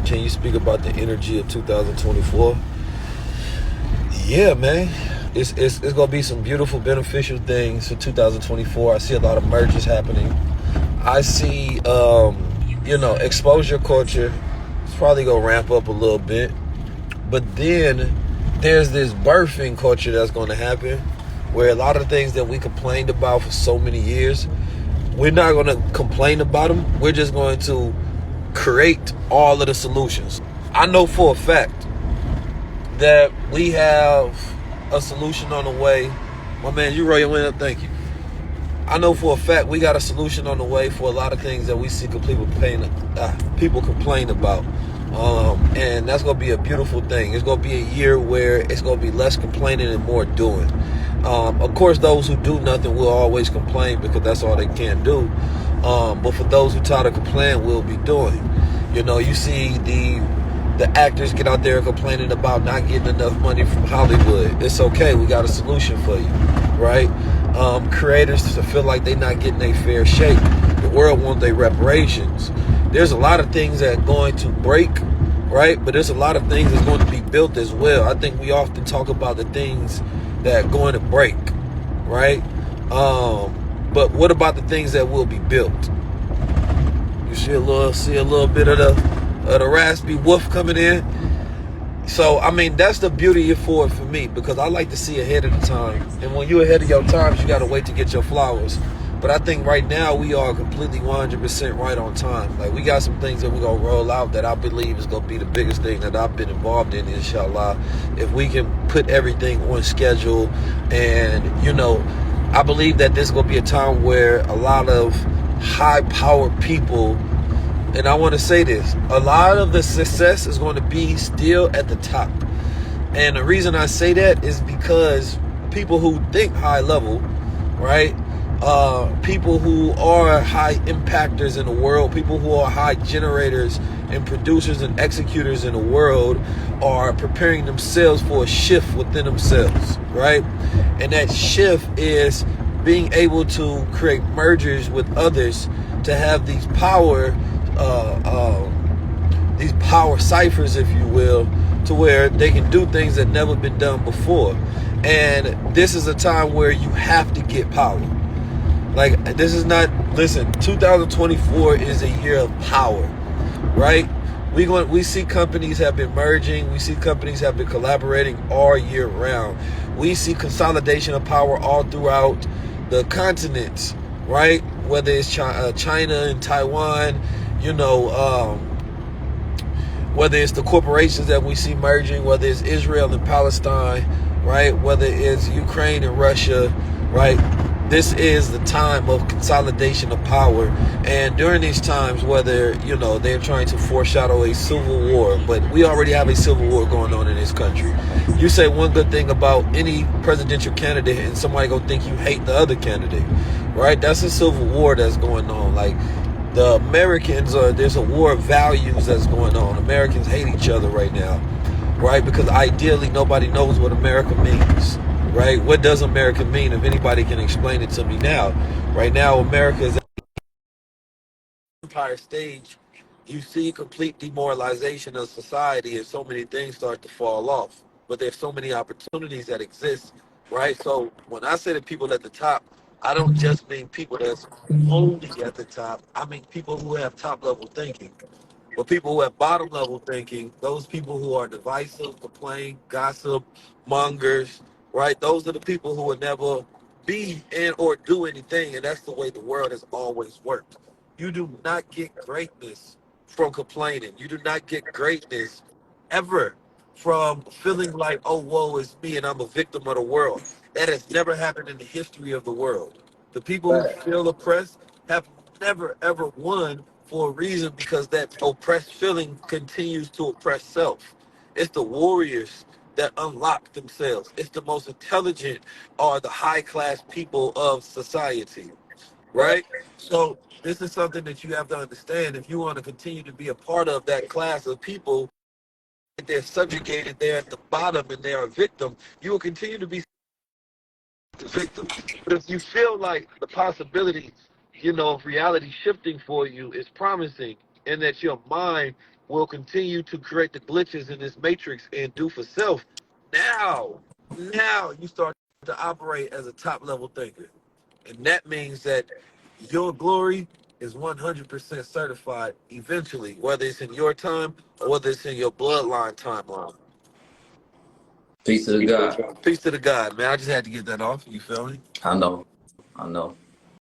Can you speak about the energy of 2024? Yeah, man. It's gonna be some beautiful, beneficial things for 2024. I see a lot of mergers happening. I see, exposure culture. It's probably gonna ramp up a little bit, but then there's this birthing culture that's gonna happen, where a lot of things that we complained about for so many years, we're not gonna complain about them. We're just going to create all of the solutions. I know for a fact that we have a solution on the way. My man, you roll your window. Thank you. I know for a fact we got a solution on the way for a lot of things that we see people complain about. And that's going to be a beautiful thing. It's going to be a year where it's going to be less complaining and more doing. Of course, those who do nothing will always complain because that's all they can do. But for those who try to complain, will be doing. You see the actors get out there complaining about not getting enough money from Hollywood. It's okay. We got a solution for you, right? Creators to feel like they're not getting a fair shake. The world wants their reparations. There's a lot of things that are going to break, right? But there's a lot of things that's going to be built as well. I think we often talk about the things that are going to break, right? But what about the things that will be built? You see a little bit of the raspy wolf coming in. So, I mean, that's the beauty for it for me, because I like to see ahead of the time. And when you're ahead of your times, you got to wait to get your flowers. But I think right now we are completely 100% right on time. Like, we got some things that we're going to roll out that I believe is going to be the biggest thing that I've been involved in, inshallah. If we can put everything on schedule. And, I believe that this is going to be a time where a lot of high-powered people, and I want to say this, a lot of the success is going to be still at the top. And the reason I say that is because people who think high level, right? People who are high impactors in the world, people who are high generators and producers and executors in the world are preparing themselves for a shift within themselves, right? And that shift is being able to create mergers with others to have these power ciphers, if you will, to where they can do things that never been done before. And this is a time where you have to get power. Like, this is not, listen, 2024 is a year of power, right? We see companies have been merging. We see companies have been collaborating all year round. We see consolidation of power all throughout the continents, right? Whether it's China and Taiwan, whether it's the corporations that we see merging, whether it's Israel and Palestine, right? Whether it's Ukraine and Russia, right? This is the time of consolidation of power. And during these times, whether, they're trying to foreshadow a civil war, but we already have a civil war going on in this country. You say one good thing about any presidential candidate and somebody gonna think you hate the other candidate, right? That's a civil war that's going on. Like, the Americans there's a war of values that's going on. Americans hate each other right now, right? Because ideally nobody knows what America means, right? What does America mean? If anybody can explain it to me now. Right now, America is empire stage. You see complete demoralization of society and so many things start to fall off. But there's so many opportunities that exist, right? So when I say the people at the top, I don't just mean people that's only at the top. I mean people who have top level thinking. But people who have bottom level thinking, those people who are divisive, complain, gossip, mongers, right? Those are the people who will never be and or do anything. And that's the way the world has always worked. You do not get greatness from complaining. You do not get greatness ever from feeling like, oh, woe is me and I'm a victim of the world. That has never happened in the history of the world. The people who feel oppressed have never, ever won for a reason, because that oppressed feeling continues to oppress self. It's the warriors that unlock themselves. It's the most intelligent or the high class people of society, right? So this is something that you have to understand. If you want to continue to be a part of that class of people, if they're subjugated, they're at the bottom and they're a victim, you will continue to be the victim. But if you feel like the possibility, of reality shifting for you is promising, and that your mind will continue to create the glitches in this matrix and do for self. Now you start to operate as a top level thinker. And that means that your glory is 100% certified eventually, whether it's in your time or whether it's in your bloodline timeline. Peace to the God. Peace to the God, man. I just had to get that off. You feel me? I know. I know.